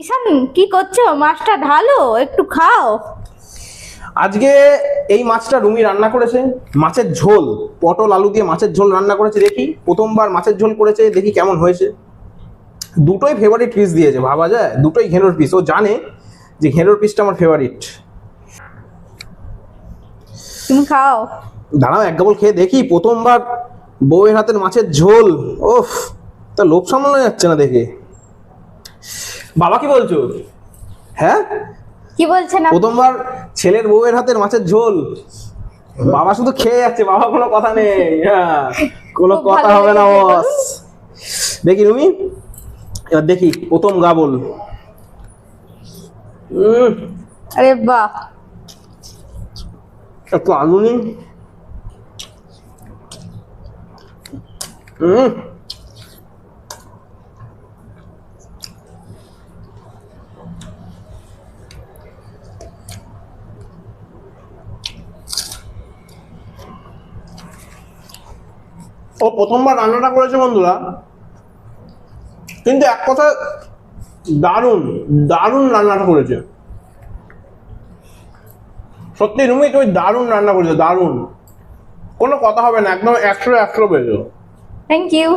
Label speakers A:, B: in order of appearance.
A: ঈশান কি করছো? মাছটা ঢালো, একটু খাও।
B: আজকে এই মাছটা রুমি রান্না করেছে, মাছের ঝোল, পটল আলু দিয়ে মাছের ঝোল রান্না করেছে। দেখি প্রথমবার মাছের ঝোল করেছে, দেখি কেমন হয়েছে। দুটোই ফেভারিট পিস দিয়েছে, ভাবা যায়, দুটোই ঘেনোর পিস। ও জানে যে ঘেনোর পিসটা আমার ফেভারিট।
A: তুমি খাও।
B: দাঁড়াও এক গাবল খেয়ে দেখি, প্রথমবার বউয়ের হাতের মাছের ঝোল। ওফ, তা লোভ সামলানো যাচ্ছে না দেখে। বাবা কি বলছো? হ্যাঁ,
A: কি বলছেন আপনি?
B: প্রথমবার ছেলের বউয়ের হাতের মাছের ঝোল। বাবা শুধু খেয়ে যাচ্ছে, বাবা কোনো কথা নেই। হ্যাঁ, কোনো
A: খুব
B: কথা
A: ভালো
B: হবে না
A: লেগেছে,
B: বস। দেখি রুমি, এবার দেখি প্রথম গাবল।
A: আরে বাহ,
B: একটু আলু নিন। ও প্রথমবার রান্নাটা করেছে বন্ধুরা, কিন্তু এক কথা, দারুণ দারুণ রান্নাটা করেছে। সত্যি রুমি, তুমি দারুণ রান্না করেছো, দারুণ, কোনো কথা হবে না, একদম 100 পেয়েছো।
A: Thank you.